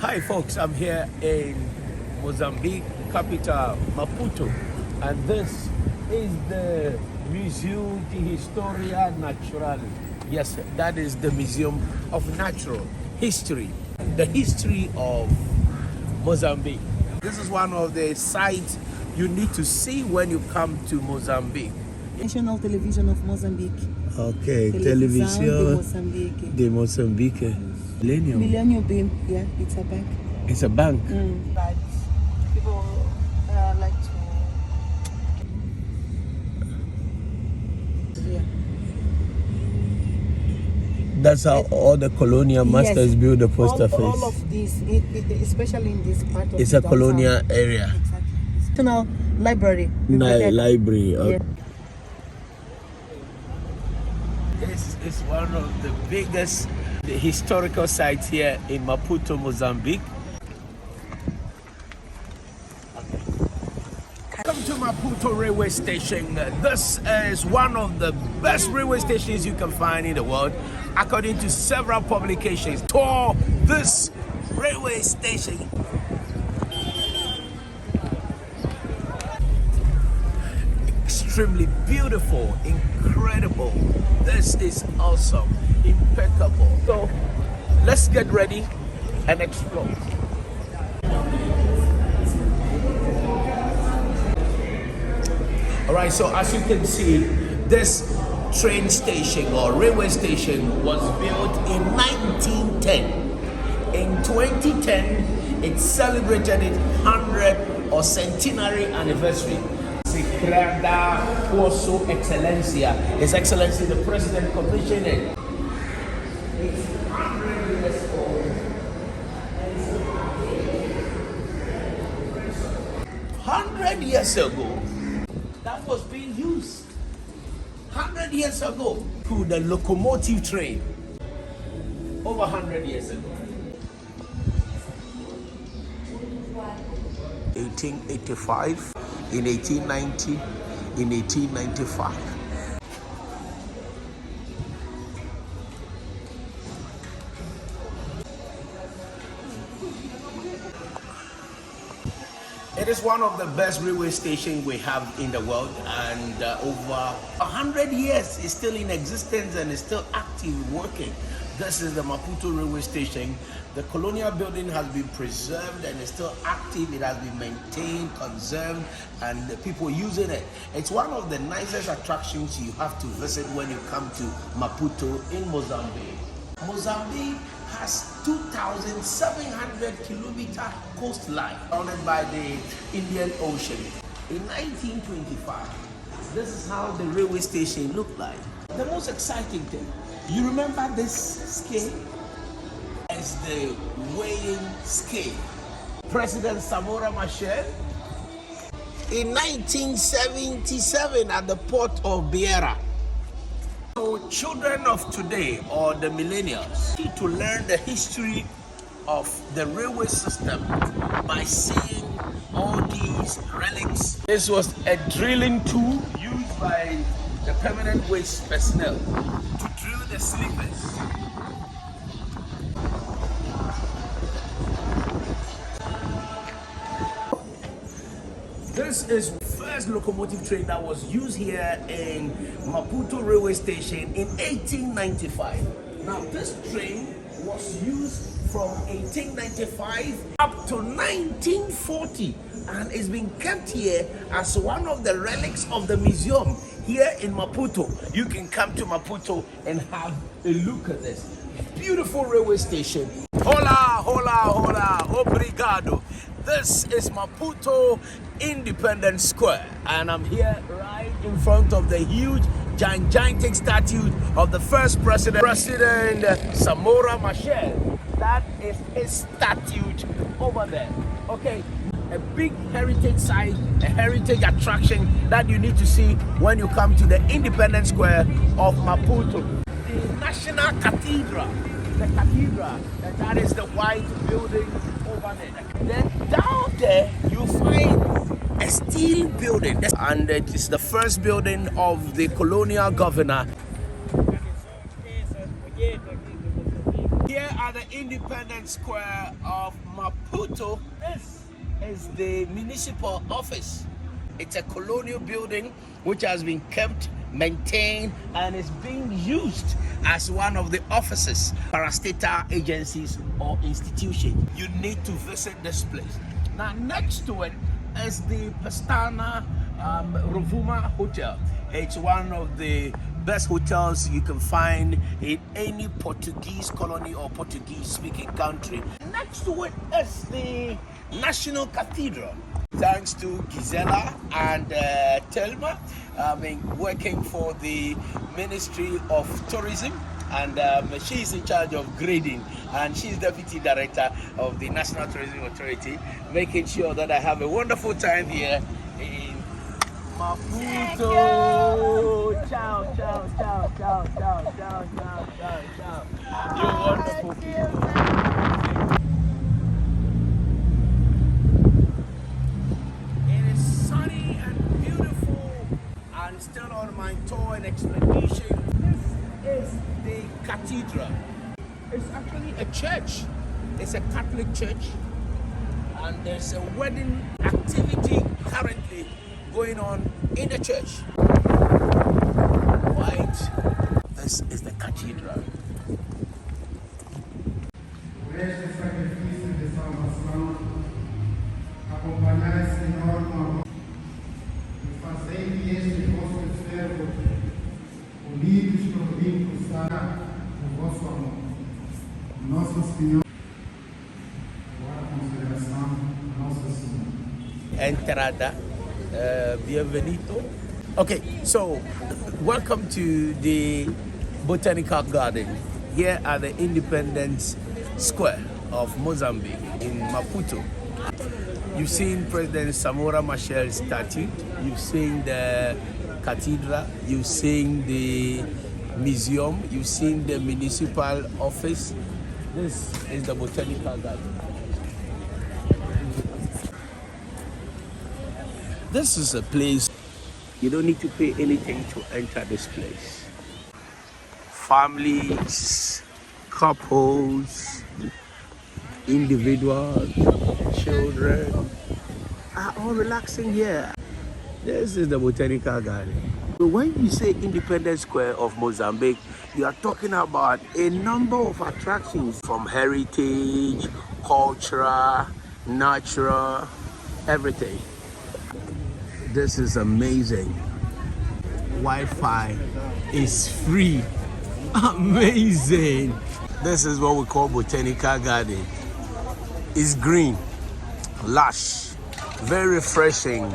Hi folks, I'm here in Mozambique, capital Maputo, and this is the Museu de Historia Natural. Yes, that is the Museum of Natural History, the history of Mozambique. This is one of the sites you need to see when you come to Mozambique. National Television of Mozambique. Okay, Televisão Television de Mozambique. Millennium Beam, yeah, it's a bank. It's a bank. But people like to. Yeah. That's how all the colonial masters build the post office. All of this, especially in this part of it's a downtown. colonial area. Exactly. National Library. Library. Okay. Yeah. This is one of the biggest historical sites here in Maputo, Mozambique. Welcome to Maputo Railway Station. This is one of the best railway stations you can find in the world, according to several publications. Tour this railway station. Extremely beautiful, incredible. This is awesome, impeccable. So let's get ready and explore. All right, so as you can see, this train station or railway station was built in 1910. In 2010, it celebrated its 100th or centenary anniversary. His Excellency the President commissioned it. It's 100 years old. 100 years ago, that was being used. 100 years ago, to the locomotive train. Over 100 years ago. 1885. In 1890, in 1895. It is one of the best railway stations we have in the world, and over 100 years is still in existence and is still active working. This is the Maputo Railway Station. The colonial building has been preserved and is still active. It has been maintained, conserved, and the people using it. It's one of the nicest attractions you have to visit when you come to Maputo in Mozambique. Mozambique has 2,700 kilometer coastline surrounded by the Indian Ocean. In 1925, this is how the railway station looked like. The most exciting thing, you remember this scale? It's the weighing scale. President Samora Machel in 1977 at the port of Beira. So children of today, or the millennials, need to learn the history of the railway system by seeing all these relics. This was a drilling tool used by the permanent waste personnel to drill the sleepers. This is the first locomotive train that was used here in Maputo Railway Station in 1895. Now this train was used from 1895 up to 1940 and it's been kept here as one of the relics of the museum here in Maputo. You can come to Maputo and have a look at this beautiful railway station. Hola, hola, hola, obrigado. This is Maputo Independence Square, and I'm here right in front of the huge, gigantic statue of the first president, President Samora Machel. That is his statue over there. Okay, a big heritage site, a heritage attraction that you need to see when you come to the Independence Square of Maputo. The National Cathedral, the cathedral, that is the white building over there. Then down there you find a steel building, and it is the first building of the colonial governor. Here are at the Independence Square of Maputo. This is the municipal office. It's a colonial building which has been kept, maintained, and is being used as one of the offices, parastatal agencies or institutions. You need to visit this place. Now, next to it is the Pestana Rovuma Hotel. It's one of the best hotels you can find in any Portuguese colony or Portuguese speaking country. Next to it is the National Cathedral. Thanks to Gisela and Telma, working for the Ministry of Tourism, and she's in charge of grading, and she's Deputy Director of the National Tourism Authority, making sure that I have a wonderful time here in Maputo. Ciao, ciao, ciao, ciao, ciao, ciao, ciao, ciao, ciao. You're wonderful people. Still on my tour and expedition. This is the cathedral. It's actually a church. It's a Catholic church, and there's a wedding activity currently going on in the church. Right. This is the cathedral. Entrada, bienvenido. Okay, so welcome to the Botanical Garden here at the Independence Square of Mozambique in Maputo. You've seen President Samora Machel Statue, you've seen the cathedral, you've seen the museum, you've seen the municipal office. This is the Botanical Garden. This is a place you don't need to pay anything to enter this place. Families, couples, individuals, children are all relaxing here. This is the Botanical Garden. So when you say Independence Square of Mozambique, you are talking about a number of attractions from heritage, culture, natural, everything. This is amazing. Wi-Fi is free. Amazing. This is what we call Botanical Garden. It's green, lush, very refreshing.